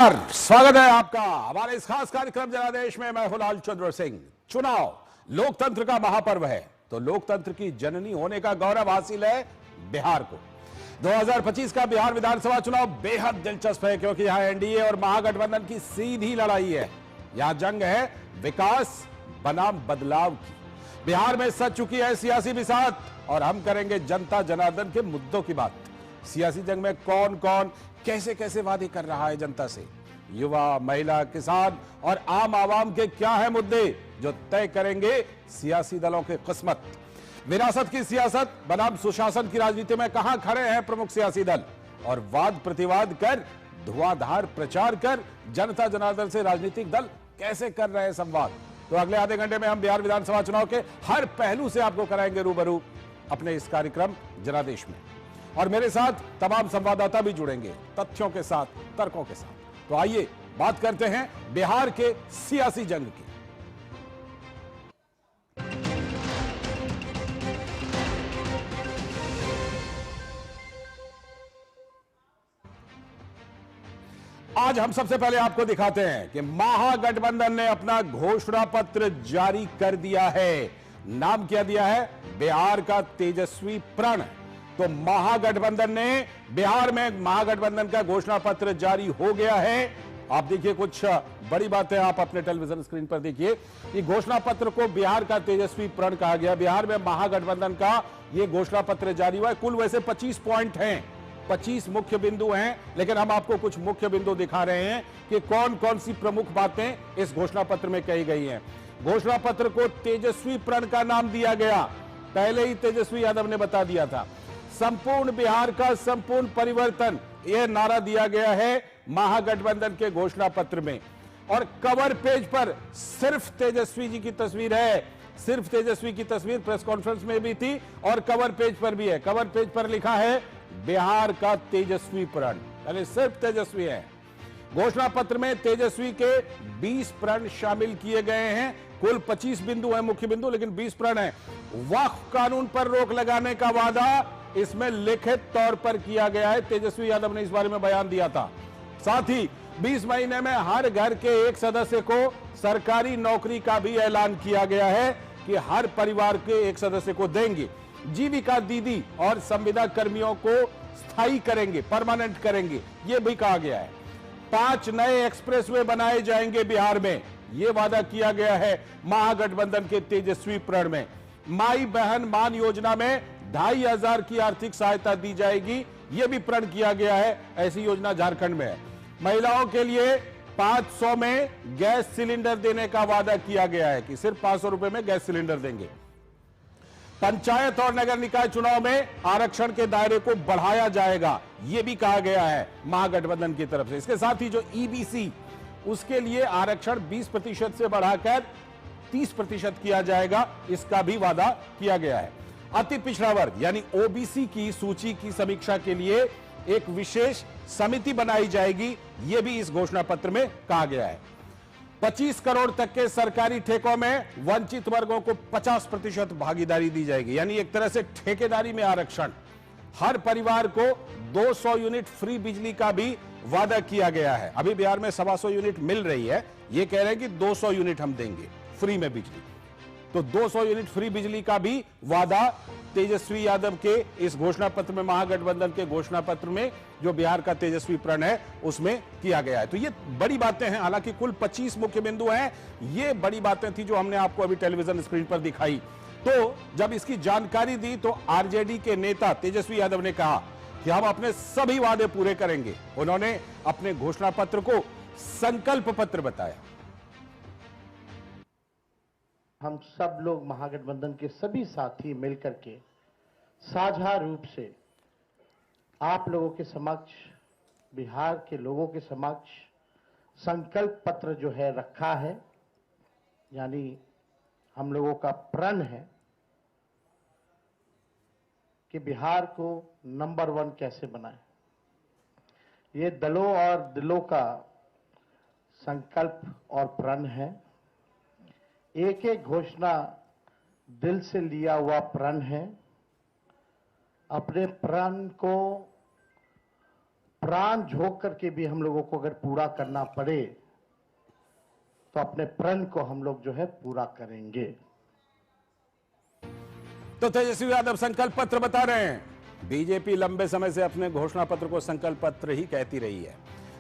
स्वागत है आपका हमारे इस खास कार्यक्रम जनादेश में। मैं हूं लालचंद्र सिंह। चुनाव लोकतंत्र का महापर्व है, तो लोकतंत्र की जननी होने का गौरव हासिल है बिहार को। 2025 का बिहार विधानसभा चुनाव बेहद दिलचस्प है, क्योंकि यहां एनडीए और महागठबंधन की सीधी लड़ाई है। यहां जंग है विकास बनाम बदलाव की। बिहार में सज चुकी है सियासी बिसात और हम करेंगे जनता जनार्दन के मुद्दों की बात। सियासी जंग में कौन कौन कैसे कैसे वादे कर रहा है जनता से, युवा, महिला, किसान और आम आवाम के क्या है मुद्दे जो तय करेंगे सियासी दलों की किस्मत। विरासत की सियासत बनाम सुशासन की राजनीति में कहां खड़े हैं प्रमुख सियासी दल, और वाद प्रतिवाद कर धुआंधार प्रचार कर जनता जनार्दन से राजनीतिक दल कैसे कर रहे हैं संवाद। तो अगले आधे घंटे में हम बिहार विधानसभा चुनाव के हर पहलू से आपको कराएंगे रूबरू अपने इस कार्यक्रम जनादेश में, और मेरे साथ तमाम संवाददाता भी जुड़ेंगे तथ्यों के साथ, तर्कों के साथ। तो आइए बात करते हैं बिहार के सियासी जंग की। आज हम सबसे पहले आपको दिखाते हैं कि महागठबंधन ने अपना घोषणा पत्र जारी कर दिया है। नाम क्या दिया है? बिहार का तेजस्वी प्रण। तो महागठबंधन ने बिहार में महागठबंधन का घोषणा पत्र जारी हो गया है। आप देखिए कुछ बड़ी बातें आप अपने टेलीविजन स्क्रीन पर देखिए। ये घोषणा पत्र को बिहार का तेजस्वी प्रण कहा गया। बिहार में महागठबंधन का ये घोषणा पत्र जारी हुआ है। कुल वैसे 25 पॉइंट हैं, 25 मुख्य बिंदु हैं, लेकिन हम आपको कुछ मुख्य बिंदु दिखा रहे हैं कि कौन कौन सी प्रमुख बातें इस घोषणा पत्र में कही गई हैं। घोषणा पत्र को तेजस्वी प्रण का नाम दिया गया, पहले ही तेजस्वी यादव ने बता दिया था। संपूर्ण बिहार का संपूर्ण परिवर्तन, यह नारा दिया गया है महागठबंधन के घोषणा पत्र में। और कवर पेज पर सिर्फ तेजस्वी जी की तस्वीर है, सिर्फ तेजस्वी की तस्वीर प्रेस कॉन्फ्रेंस में भी थी और कवर पेज पर भी है। कवर पेज पर लिखा है बिहार का तेजस्वी प्रण, यानी सिर्फ तेजस्वी है। घोषणा पत्र में तेजस्वी के 20 प्रण शामिल किए गए हैं। कुल 25 बिंदु है मुख्य बिंदु, लेकिन 20 प्रण है। वक्फ कानून पर रोक लगाने का वादा इसमें लिखित तौर पर किया गया है। तेजस्वी यादव ने इस बारे में बयान दिया था। साथ ही 20 महीने में हर घर के एक सदस्य को सरकारी नौकरी का भी ऐलान किया गया है कि हर परिवार के एक सदस्य को देंगे। जीविका दीदी और संविदा कर्मियों को स्थायी करेंगे, परमानेंट करेंगे, यह भी कहा गया है। 5 नए एक्सप्रेसवे बनाए जाएंगे बिहार में, यह वादा किया गया है महागठबंधन के तेजस्वी प्रण में। माई बहन मान योजना में 2500 की आर्थिक सहायता दी जाएगी, यह भी प्रण किया गया है। ऐसी योजना झारखंड में है। महिलाओं के लिए 500 में गैस सिलेंडर देने का वादा किया गया है कि सिर्फ 500 रुपए में गैस सिलेंडर देंगे। पंचायत और नगर निकाय चुनाव में आरक्षण के दायरे को बढ़ाया जाएगा, यह भी कहा गया है महागठबंधन की तरफ से। इसके साथ ही जो ईबीसी, उसके लिए आरक्षण 20% से बढ़ाकर 30% किया जाएगा, इसका भी वादा किया गया है। अति पिछड़ा वर्ग यानी ओबीसी की सूची की समीक्षा के लिए एक विशेष समिति बनाई जाएगी, यह भी इस घोषणा पत्र में कहा गया है। 25 करोड़ तक के सरकारी ठेकों में वंचित वर्गों को 50% भागीदारी दी जाएगी, यानी एक तरह से ठेकेदारी में आरक्षण। हर परिवार को 200 यूनिट फ्री बिजली का भी वादा किया गया है। अभी बिहार में 125 यूनिट मिल रही है, यह कह रहे हैं कि 200 यूनिट हम देंगे फ्री में बिजली। तो 200 यूनिट फ्री बिजली का भी वादा तेजस्वी यादव के इस घोषणा पत्र में, महागठबंधन के घोषणा पत्र में जो बिहार का तेजस्वी प्रण है उसमें किया गया है। तो ये बड़ी बातें हैं। हालांकि कुल 25 मुख्य बिंदु हैं। ये बड़ी बातें थी जो हमने आपको अभी टेलीविजन स्क्रीन पर दिखाई। तो जब इसकी जानकारी दी तो आरजेडी के नेता तेजस्वी यादव ने कहा कि हम अपने सभी वादे पूरे करेंगे। उन्होंने अपने घोषणा पत्र को संकल्प पत्र बताया। हम सब लोग महागठबंधन के सभी साथी मिलकर के साझा रूप से आप लोगों के समक्ष, बिहार के लोगों के समक्ष संकल्प पत्र जो है रखा है, यानी हम लोगों का प्रण है कि बिहार को नंबर 1 कैसे बनाएं। ये दलों और दिलों का संकल्प और प्रण है। एक एक घोषणा दिल से लिया हुआ प्रण है। अपने प्रण को प्राण झोंक करके भी हम लोगों को अगर पूरा करना पड़े तो अपने प्रण को हम लोग जो है पूरा करेंगे। तो तेजस्वी यादव संकल्प पत्र बता रहे हैं। बीजेपी लंबे समय से अपने घोषणा पत्र को संकल्प पत्र ही कहती रही है।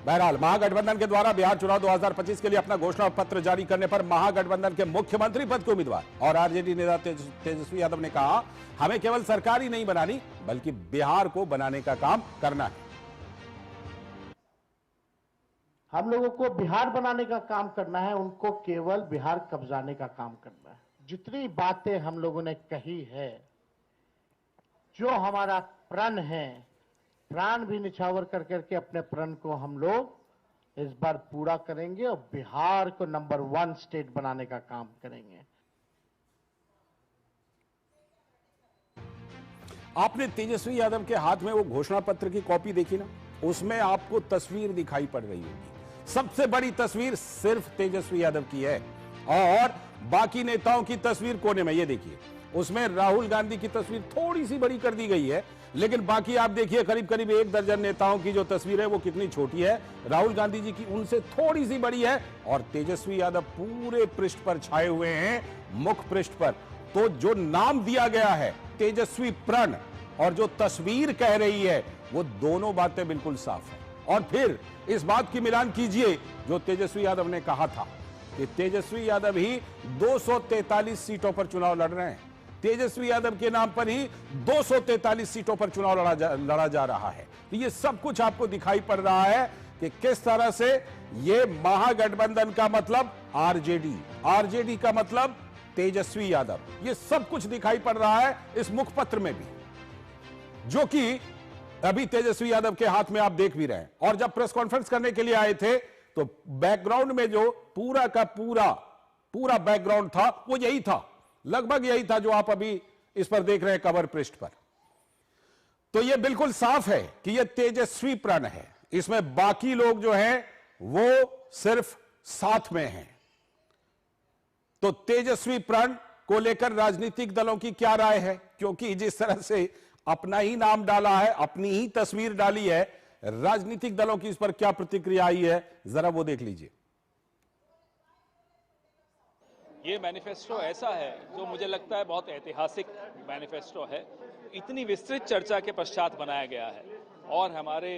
बहरहाल महागठबंधन के द्वारा बिहार चुनाव 2025 के लिए अपना घोषणा पत्र जारी करने पर महागठबंधन के मुख्यमंत्री पद के उम्मीदवार और आरजेडी नेता तेजस्वी यादव ने कहा, हमें केवल सरकार ही नहीं बनानी बल्कि बिहार को बनाने का काम करना है। हम लोगों को बिहार बनाने का काम करना है, उनको केवल बिहार कब्जाने का काम करना है। जितनी बातें हम लोगों ने कही है, जो हमारा प्रण है, प्राण भी निछावर कर करके अपने प्रण को हम लोग इस बार पूरा करेंगे और बिहार को नंबर 1 स्टेट बनाने का काम करेंगे। आपने तेजस्वी यादव के हाथ में वो घोषणा पत्र की कॉपी देखी ना, उसमें आपको तस्वीर दिखाई पड़ रही होगी। सबसे बड़ी तस्वीर सिर्फ तेजस्वी यादव की है और बाकी नेताओं की तस्वीर कोने में। ये देखिए, उसमें राहुल गांधी की तस्वीर थोड़ी सी बड़ी कर दी गई है, लेकिन बाकी आप देखिए करीब करीब 1 दर्जन नेताओं की जो तस्वीर है वो कितनी छोटी है। राहुल गांधी जी की उनसे थोड़ी सी बड़ी है और तेजस्वी यादव पूरे पृष्ठ पर छाए हुए हैं, मुख पृष्ठ पर। तो जो नाम दिया गया है तेजस्वी प्रण और जो तस्वीर कह रही है, वो दोनों बातें बिल्कुल साफ है। और फिर इस बात की मिलान कीजिए जो तेजस्वी यादव ने कहा था कि तेजस्वी यादव ही 243 सीटों पर चुनाव लड़ रहे हैं। तेजस्वी यादव के नाम पर ही 243 सीटों पर चुनाव लड़ा जा रहा है। तो ये सब कुछ आपको दिखाई पड़ रहा है कि किस तरह से ये महागठबंधन का मतलब आरजेडी, आरजेडी का मतलब तेजस्वी यादव, ये सब कुछ दिखाई पड़ रहा है इस मुखपत्र में भी, जो कि अभी तेजस्वी यादव के हाथ में आप देख भी रहे हैं। और जब प्रेस कॉन्फ्रेंस करने के लिए आए थे तो बैकग्राउंड में जो पूरा का पूरा बैकग्राउंड था वो यही था, लगभग यही था जो आप अभी इस पर देख रहे हैं कवर पृष्ठ पर। तो यह बिल्कुल साफ है कि यह तेजस्वी प्रण है, इसमें बाकी लोग जो हैं वो सिर्फ साथ में हैं। तो तेजस्वी प्रण को लेकर राजनीतिक दलों की क्या राय है? क्योंकि जिस तरह से अपना ही नाम डाला है, अपनी ही तस्वीर डाली है, राजनीतिक दलों की इस पर क्या प्रतिक्रिया आई है, जरा वो देख लीजिए। ये मैनिफेस्टो ऐसा है जो मुझे लगता है बहुत ऐतिहासिक मैनिफेस्टो है। इतनी विस्तृत चर्चा के पश्चात बनाया गया है और हमारे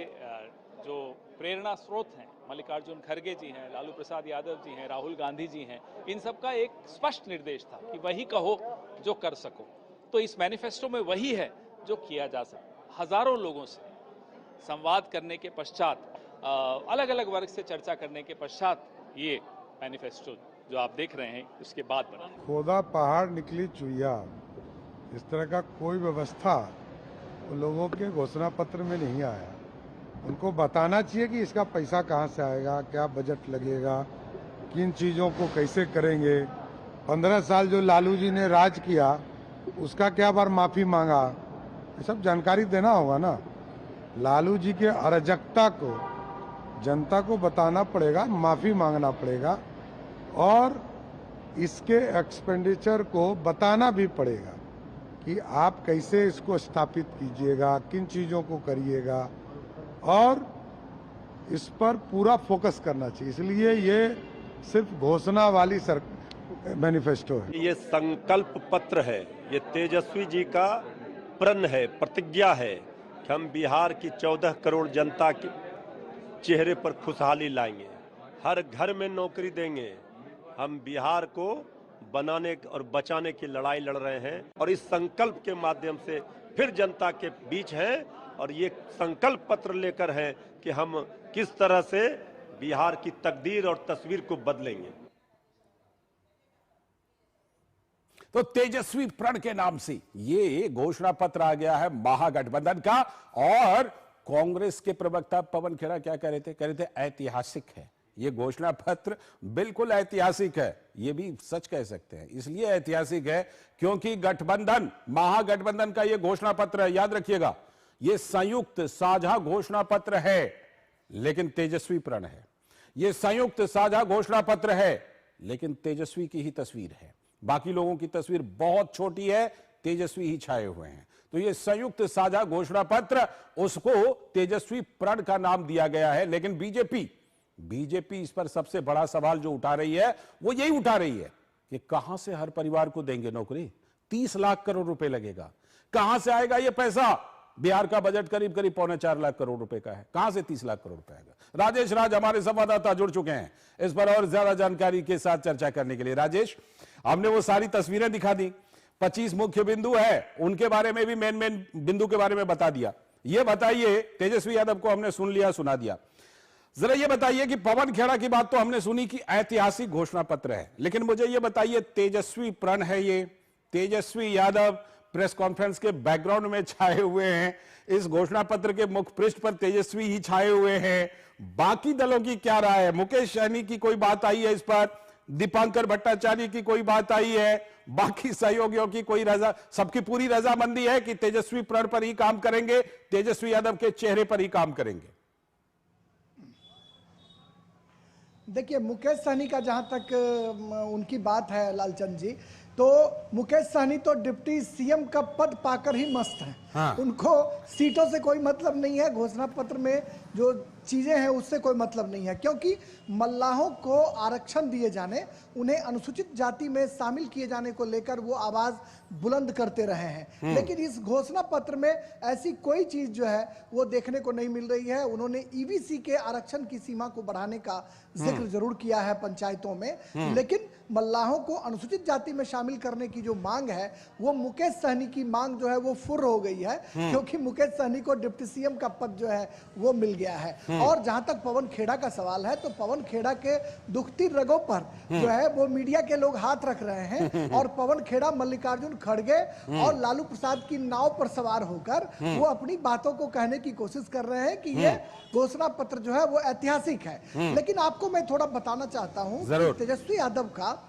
जो प्रेरणा स्रोत हैं, मल्लिकार्जुन खड़गे जी हैं, लालू प्रसाद यादव जी हैं, राहुल गांधी जी हैं, इन सब का एक स्पष्ट निर्देश था कि वही कहो जो कर सको। तो इस मैनिफेस्टो में वही है जो किया जा सकता। हजारों लोगों से संवाद करने के पश्चात, अलग अलग वर्ग से चर्चा करने के पश्चात ये मैनिफेस्टो जो आप देख रहे हैं उसके बाद बना। खोदा पहाड़ निकली चुइया, इस तरह का कोई व्यवस्था लोगों के घोषणा पत्र में नहीं आया। उनको बताना चाहिए कि इसका पैसा कहाँ से आएगा, क्या बजट लगेगा, किन चीज़ों को कैसे करेंगे। 15 साल जो लालू जी ने राज किया उसका क्या बार माफ़ी मांगा, ये सब जानकारी देना होगा ना। लालू जी के अराजकता को जनता को बताना पड़ेगा, माफ़ी मांगना पड़ेगा और इसके एक्सपेंडिचर को बताना भी पड़ेगा कि आप कैसे इसको स्थापित कीजिएगा, किन चीज़ों को करिएगा और इस पर पूरा फोकस करना चाहिए। इसलिए ये सिर्फ घोषणा वाली मैनिफेस्टो है। ये संकल्प पत्र है, ये तेजस्वी जी का प्रण है, प्रतिज्ञा है कि हम बिहार की 14 करोड़ जनता के चेहरे पर खुशहाली लाएंगे, हर घर में नौकरी देंगे। हम बिहार को बनाने और बचाने की लड़ाई लड़ रहे हैं और इस संकल्प के माध्यम से फिर जनता के बीच हैं और ये संकल्प पत्र लेकर हैं कि हम किस तरह से बिहार की तकदीर और तस्वीर को बदलेंगे। तो तेजस्वी प्रण के नाम से ये घोषणा पत्र आ गया है महागठबंधन का। और कांग्रेस के प्रवक्ता पवन खेड़ा क्या कह रहे थे? कह रहे थे ऐतिहासिक है ये घोषणा पत्र, बिल्कुल ऐतिहासिक है। ये भी सच कह सकते हैं, इसलिए ऐतिहासिक है क्योंकि गठबंधन, महागठबंधन का ये घोषणा पत्र है। याद रखिएगा, ये संयुक्त साझा घोषणा पत्र है लेकिन तेजस्वी प्रण है। ये संयुक्त साझा घोषणा पत्र है लेकिन तेजस्वी की ही तस्वीर है, बाकी लोगों की तस्वीर बहुत छोटी है, तेजस्वी ही छाए हुए हैं। तो ये संयुक्त साझा घोषणा पत्र, उसको तेजस्वी प्रण का नाम दिया गया है। लेकिन बीजेपी इस पर सबसे बड़ा सवाल जो उठा रही है वो यही उठा रही है कि कहां से हर परिवार को देंगे नौकरी। 30 लाख करोड़ रुपए लगेगा, कहां से आएगा ये पैसा? बिहार का बजट करीब करीब 4.25 लाख करोड़ रुपए का है, कहां से 30 लाख करोड़ रुपए आएगा? राजेश राज हमारे संवाददाता जुड़ चुके हैं इस पर और ज्यादा जानकारी के साथ चर्चा करने के लिए। राजेश, हमने वो सारी तस्वीरें दिखा दी, 25 मुख्य बिंदु है, उनके बारे में भी मेन बिंदु के बारे में बता दिया। ये बताइए, तेजस्वी यादव को हमने सुन लिया, सुना दिया, जरा ये बताइए कि पवन खेड़ा की बात तो हमने सुनी कि ऐतिहासिक घोषणा पत्र है, लेकिन मुझे ये बताइए तेजस्वी प्रण है ये, तेजस्वी यादव प्रेस कॉन्फ्रेंस के बैकग्राउंड में छाए हुए हैं, इस घोषणा पत्र के मुख्य पृष्ठ पर तेजस्वी ही छाए हुए हैं। बाकी दलों की क्या राय है? मुकेश सहनी की कोई बात आई है इस पर? दीपांकर भट्टाचार्य की कोई बात आई है? बाकी सहयोगियों की कोई रजा, सबकी पूरी रजामंदी है कि तेजस्वी प्रण पर ही काम करेंगे, तेजस्वी यादव के चेहरे पर ही काम करेंगे? देखिए, मुकेश सहनी का जहां तक उनकी बात है लालचंद जी, तो मुकेश सहनी तो डिप्टी सीएम का पद पाकर ही मस्त हैं। हाँ। उनको सीटों से कोई मतलब नहीं है, घोषणा पत्र में जो चीजें हैं उससे कोई मतलब नहीं है, क्योंकि मल्लाहों को आरक्षण दिए जाने, उन्हें अनुसूचित जाति में शामिल किए जाने को लेकर वो आवाज बुलंद करते रहे हैं। लेकिन इस घोषणा पत्र में ऐसी कोई चीज जो है वो देखने को नहीं मिल रही है। उन्होंने ईबीसी के आरक्षण की सीमा को बढ़ाने का जिक्र जरूर किया है पंचायतों में, लेकिन मल्लाहों को अनुसूचित जाति में शामिल करने की जो मांग है वो मुकेश सहनी की मांग जो है वो फुर्र हो गई है, क्योंकि मुकेश सहनी को डिप्टी सीएम का पद जो है वो मिल गया है। और जहां तक पवन खेड़ा का सवाल है, तो पवन खेड़ा के दुखती रगों पर जो है वो मीडिया के लोग हाथ रख रहे हैं, और पवन खेड़ा मल्लिकार्जुन खड़गे और लालू प्रसाद की नाव पर सवार होकर वो अपनी बातों को कहने की कोशिश कर रहे हैं कि ये घोषणा पत्र जो है वो ऐतिहासिक है। लेकिन आपको मैं थोड़ा बताना चाहता हूं कि तेजस्वी यादव का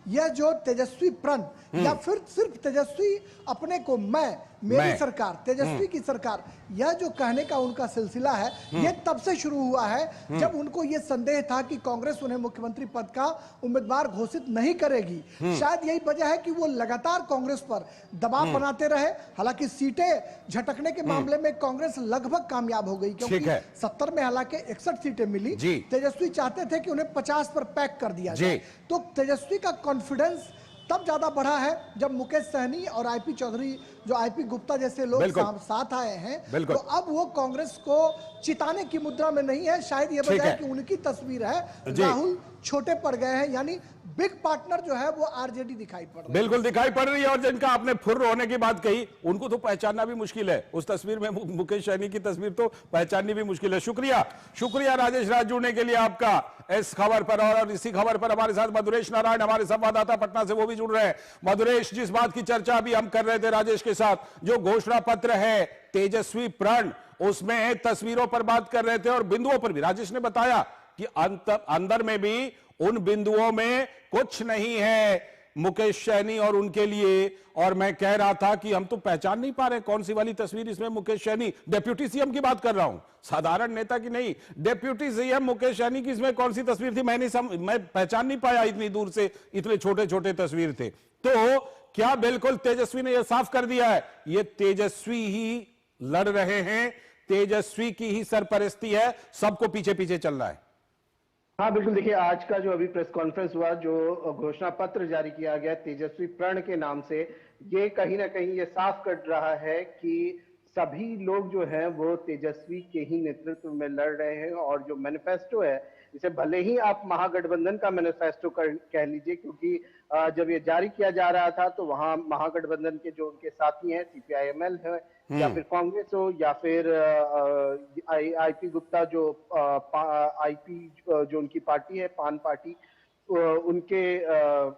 यह जो तेजस्वी प्रण या फिर सिर्फ तेजस्वी अपने को मेरी सरकार, तेजस्वी की सरकार, यह जो कहने का उनका सिलसिला है यह तब से शुरू हुआ है जब उनको यह संदेह था कि कांग्रेस उन्हें मुख्यमंत्री पद का उम्मीदवार घोषित नहीं करेगी। शायद यही वजह है कि वो लगातार कांग्रेस पर दबाव बनाते रहे। हालांकि सीटें झटकने के मामले में कांग्रेस लगभग कामयाब हो गई, क्योंकि 70 में हालांकि 61 सीटें मिली। तेजस्वी चाहते थे कि उन्हें 50 पर पैक कर दिया जाए। तो तेजस्वी का कॉन्फिडेंस तब ज्यादा बढ़ा है जब मुकेश सहनी और आईपी चौधरी, जो आईपी गुप्ता जैसे लोग साथ आए हैं। तो अब वो कांग्रेस को चिताने की मुद्रा में नहीं है। शायद ये वजह है कि उनकी तस्वीर है, राहुल छोटे पड़ गए हैं, यानी बिग पार्टनर जो है वो आरजेडी दिखाई पड़ रही है। बिल्कुल दिखाई पड़ रही है। और जिनका आपने फुर्र होने की बात कही, उनको तो पहचानना भी मुश्किल है। उस तस्वीर में मुकेश सहनी की तस्वीर तो पहचाननी भी मुश्किल है। शुक्रिया राजेश राज जुड़ने के लिए आपका इस खबर पर। और इसी खबर पर हमारे साथ मधुरेश नारायण, हमारे संवाददाता पटना से, वो भी जुड़ रहे हैं। मधुरेश, जिस बात की चर्चा अभी हम कर रहे थे राजेश के साथ, जो घोषणा पत्र है तेजस्वी प्रण, उसमें तस्वीरों पर बात कर रहे थे और बिंदुओं पर भी राजेश ने बताया कि अंदर में भी उन बिंदुओं में कुछ नहीं है मुकेश सहनी और उनके लिए। और मैं कह रहा था कि हम तो पहचान नहीं पा रहे कौन सी वाली तस्वीर इसमें मुकेश सहनी, डिप्टी सीएम की बात कर रहा हूं, साधारण नेता की नहीं, डिप्टी सीएम मुकेश सहनी की इसमें कौन सी तस्वीर थी, मैं पहचान नहीं पाया। इतनी दूर से इतने छोटे छोटे तस्वीर थे। तो क्या बिल्कुल तेजस्वी ने यह साफ कर दिया है, ये तेजस्वी ही लड़ रहे हैं, तेजस्वी की ही सरपरस्ती है, सबको पीछे पीछे चलना है? हाँ बिल्कुल, देखिए आज का जो अभी प्रेस कॉन्फ्रेंस हुआ, जो घोषणा पत्र जारी किया गया तेजस्वी प्रण के नाम से, ये कहीं ना कहीं ये साफ कर रहा है कि सभी लोग जो हैं वो तेजस्वी के ही नेतृत्व में लड़ रहे हैं। और जो मैनिफेस्टो है, इसे भले ही आप महागठबंधन का मैनिफेस्टो कह लीजिए, क्योंकि जब ये जारी किया जा रहा था तो वहां महागठबंधन के जो उनके साथी हैं, सीपीआईएमएल है या फिर कांग्रेस हो या फिर आईपी गुप्ता जो आईपी जो उनकी पार्टी है, पान पार्टी, उनके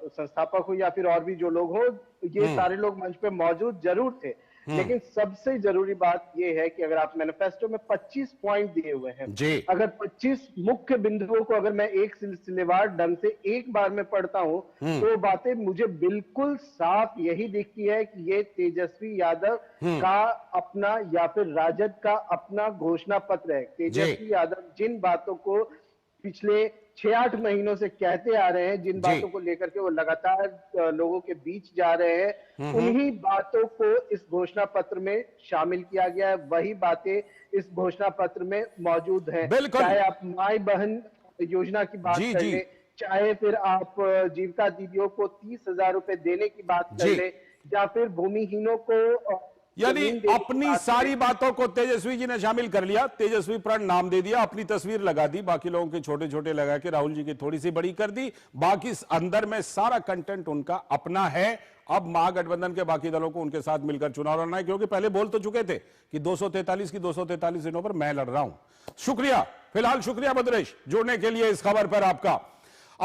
संस्थापक हो या फिर और भी जो लोग हो, ये सारे लोग मंच पे मौजूद जरूर थे। लेकिन सबसे जरूरी बात यह है कि अगर आप मैनिफेस्टो में 25 पॉइंट दिए हुए हैं, अगर 25 मुख्य बिंदुओं को अगर मैं एक सिलसिलेवार ढंग से एक बार में पढ़ता हूं, तो बातें मुझे बिल्कुल साफ यही दिखती है कि ये तेजस्वी यादव का अपना या फिर राजद का अपना घोषणा पत्र है। तेजस्वी यादव जिन बातों को पिछले 6-8 महीनों से कहते आ रहे हैं, जिन बातों को लेकर के वो लगातार लोगों के बीच जा रहे हैं, उन्हीं बातों को इस घोषणा पत्र में शामिल किया गया है। वही बातें इस घोषणा पत्र में मौजूद हैं। चाहे आप माई बहन योजना की बात कर लें, चाहे फिर आप जीविका दीदियों को 30,000 रुपए देने की बात कर लें, या फिर भूमिहीनों को, यानी अपनी सारी बातों को तेजस्वी जी ने शामिल कर लिया। तेजस्वी प्रण नाम दे दिया, अपनी तस्वीर लगा दी, बाकी लोगों के छोटे छोटे लगा के राहुल जी की थोड़ी सी बड़ी कर दी। बाकी अंदर में सारा कंटेंट उनका अपना है। अब महागठबंधन के बाकी दलों को उनके साथ मिलकर चुनाव लड़ना है, क्योंकि पहले बोल तो चुके थे कि 243 की 243 सीटों पर मैं लड़ रहा हूं। शुक्रिया, फिलहाल शुक्रिया भद्रेश जुड़ने के लिए इस खबर पर आपका।